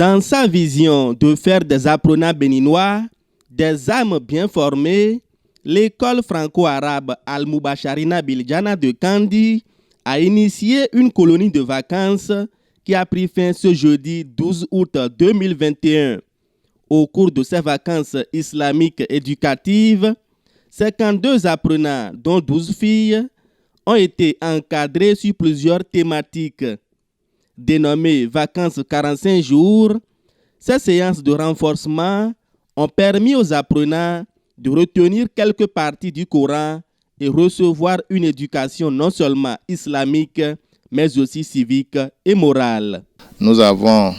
Dans sa vision de faire des apprenants béninois des âmes bien formées, l'école franco-arabe Al-Moubacharina Biljana de Kandi a initié une colonie de vacances qui a pris fin ce jeudi 12 août 2021. Au cours de ces vacances islamiques éducatives, 52 apprenants, dont 12 filles, ont été encadrés sur plusieurs thématiques. Dénommées Vacances 45 jours, ces séances de renforcement ont permis aux apprenants de retenir quelques parties du Coran et recevoir une éducation non seulement islamique, mais aussi civique et morale. Nous avons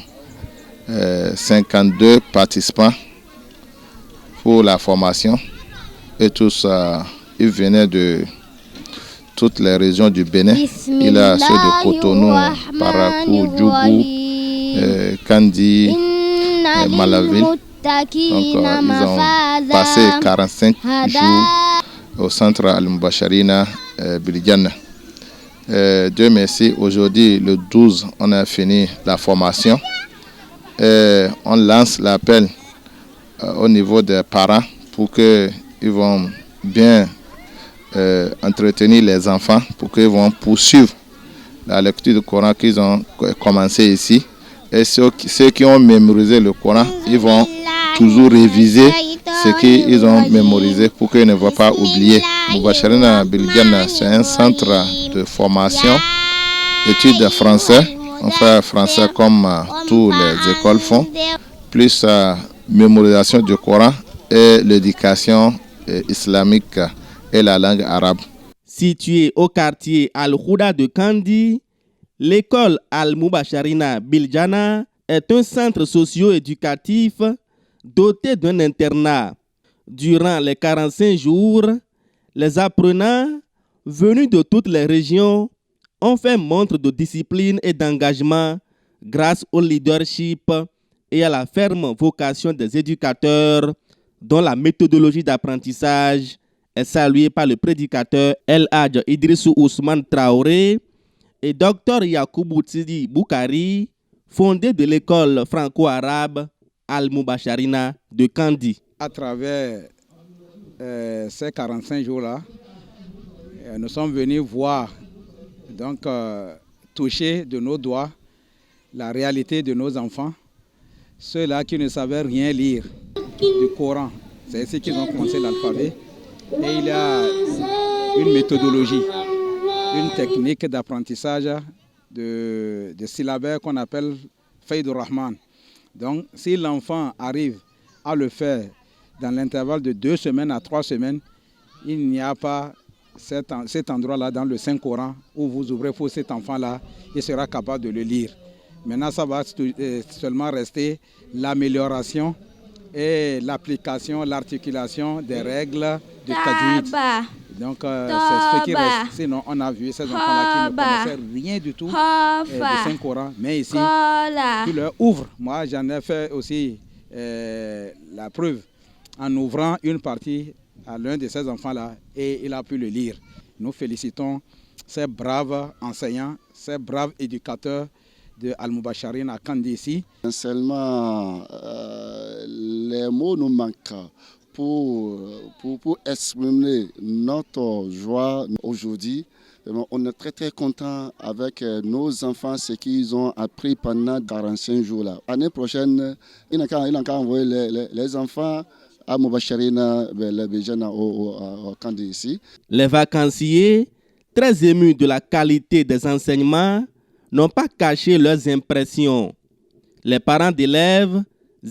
52 participants pour la formation et tous ils venaient de toutes les régions du Bénin. Il y a ceux de Cotonou, Parakou, Djougou, Kandi, Malaville. Donc ils ont passé 45 jours au centre Al-Moubacharina Biljana. Dieu merci, aujourd'hui le 12, on a fini la formation. On lance l'appel au niveau des parents pour qu'ils vont bien entretenir les enfants, pour qu'ils vont poursuivre la lecture du Coran qu'ils ont commencé ici. Et ceux qui ont mémorisé le Coran, ils vont toujours réviser ce qu'ils ont mémorisé pour qu'ils ne vont pas oublier. Moubacharina Biljana, c'est un centre de formation, études français. On fait français comme toutes les écoles font, plus mémorisation du Coran et l'éducation islamique et la langue arabe. Située au quartier Al-Houda de Kandi, l'école Al-Moubacharina Biljana est un centre socio-éducatif doté d'un internat. Durant les 45 jours, les apprenants venus de toutes les régions ont fait montre de discipline et d'engagement grâce au leadership et à la ferme vocation des éducateurs dont la méthodologie d'apprentissage est saluée par le prédicateur El Hadj Idrissou Ousmane Traoré et Dr Yacoubou Tsidi Boukari, fondé de l'école franco-arabe Al-Moubacharina de Kandi. À travers ces 45 jours-là, nous sommes venus voir, donc toucher de nos doigts la réalité de nos enfants, ceux-là qui ne savaient rien lire du Coran. C'est ainsi qu'ils ont commencé l'alphabet. Et il y a une méthodologie, une technique d'apprentissage de syllabaire qu'on appelle Faydur Rahman. Donc, si l'enfant arrive à le faire dans l'intervalle de 2 semaines à 3 semaines, il n'y a pas cet endroit-là dans le Saint-Coran où vous ouvrez pour cet enfant-là, il sera capable de le lire. Maintenant, ça va seulement rester l'amélioration et l'application, l'articulation des règles de tajwid. Donc, c'est ce qui reste. Sinon, on a vu ces enfants-là qui ne connaissaient rien du tout du Saint-Coran. Mais ici, tu leur ouvres. Moi, j'en ai fait aussi la preuve en ouvrant une partie à l'un de ces enfants-là et il a pu le lire. Nous félicitons ces braves enseignants, ces braves éducateurs de Al-Moubacharina Kandi ici. Seulement, les mots nous manquent pour exprimer notre joie aujourd'hui. On est très content avec nos enfants, ce qu'ils ont appris pendant 45 jours là. L'année prochaine, il a encore envoyé les enfants à Moubacharina Biljana au Kandi ici. Les vacanciers, très émus de la qualité des enseignements, n'ont pas caché leurs impressions. Les parents d'élèves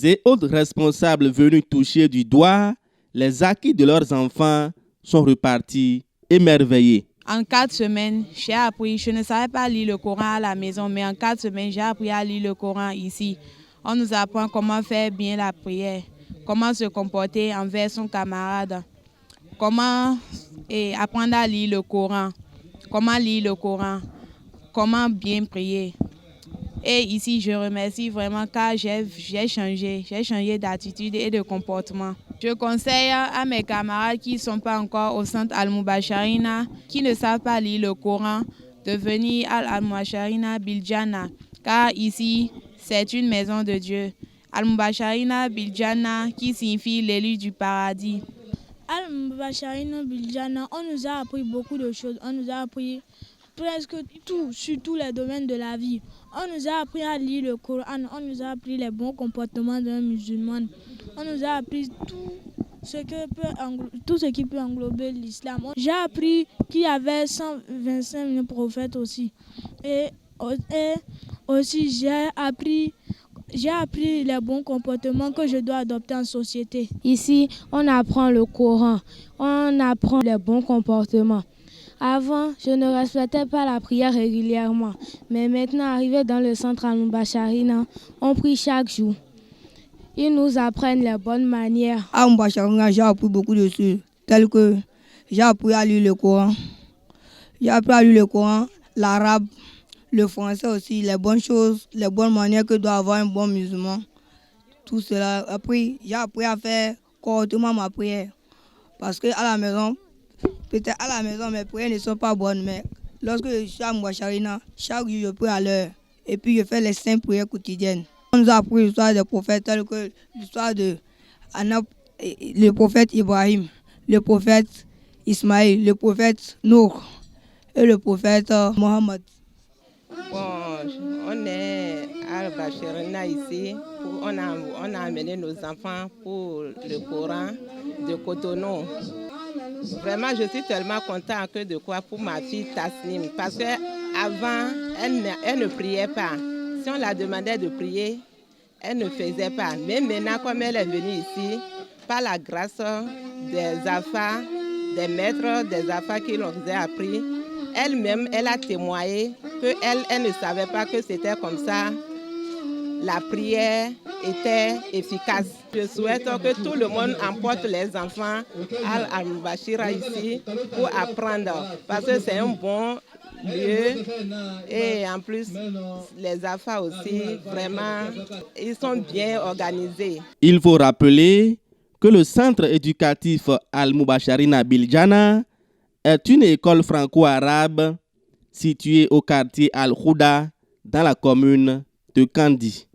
et autres responsables venus toucher du doigt les acquis de leurs enfants sont repartis émerveillés. En 4 semaines, j'ai appris, je ne savais pas lire le Coran à la maison, mais en 4 semaines, j'ai appris à lire le Coran ici. On nous apprend comment faire bien la prière, comment se comporter envers son camarade, comment apprendre à lire le Coran, comment bien prier. Et ici, je remercie vraiment car j'ai changé d'attitude et de comportement. Je conseille à mes camarades qui ne sont pas encore au centre Al-Moubacharina, qui ne savent pas lire le Coran, de venir à Al-Moubacharina Biljana, car ici, c'est une maison de Dieu. Al-Mubasharina Biljana, qui signifie l'élu du paradis. Al-Mubasharina Biljana, on nous a appris beaucoup de choses. On nous a appris presque tout, sur tous les domaines de la vie. On nous a appris à lire le Coran, on nous a appris les bons comportements d'un musulman. On nous a appris tout ce qui peut englober l'islam. J'ai appris qu'il y avait 125 000 prophètes aussi. Et aussi j'ai appris les bons comportements que je dois adopter en société. Ici, on apprend le Coran, on apprend les bons comportements. Avant, je ne respectais pas la prière régulièrement, mais maintenant, arrivé dans le centre Al-Mubasharina, on prie chaque jour. Ils nous apprennent les bonnes manières. À Al-Mubasharina, j'ai appris beaucoup de choses, telles que j'ai appris à lire le Coran. J'ai appris à lire le Coran, l'arabe, le français aussi, les bonnes choses, les bonnes manières que doit avoir un bon musulman. Tout cela. Après, j'ai appris à faire correctement ma prière. Parce qu'à la maison, peut-être à la maison, mes prières ne sont pas bonnes, mais lorsque je suis à Al-Mubasharina, chaque jour je prie à l'heure. Et puis je fais les 5 prières quotidiennes. On nous a appris l'histoire des prophètes, tels que l'histoire de le prophète Ibrahim, le prophète Ismaïl, le prophète Nour et le prophète Mohammed. Bon, on est à Al-Mubasharina ici. On a amené nos enfants pour le Coran de Cotonou. Vraiment, je suis tellement contente que de quoi pour ma fille Tasnim. Parce qu'avant, elle ne priait pas. Si on la demandait de prier, elle ne faisait pas. Mais maintenant, comme elle est venue ici, par la grâce des affaires, des maîtres des affaires qui l'ont appris, elle-même, elle a témoigné qu'elle ne savait pas que c'était comme ça. La prière était efficace. Je souhaite que tout le monde emporte les enfants à Al-Mubasharina ici pour apprendre. Parce que c'est un bon lieu. Et en plus, les affaires aussi, vraiment, ils sont bien organisés. Il faut rappeler que le centre éducatif Al-Mubasharina Biljana est une école franco-arabe située au quartier Al-Khouda dans la commune de Kandi.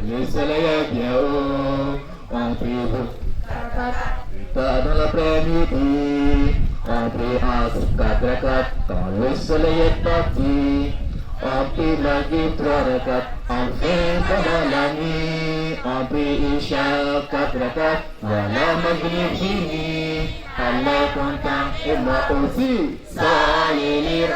Le soleil est bien haut, on prie dans l'après-midi, on prie en 4 rakats. Quand le soleil est parti, on prie la vie 3 rakats. Enfin pendant la nuit, on prie Isha 4 rakats. Voilà Maghrib fini, Allah content et moi aussi. Salut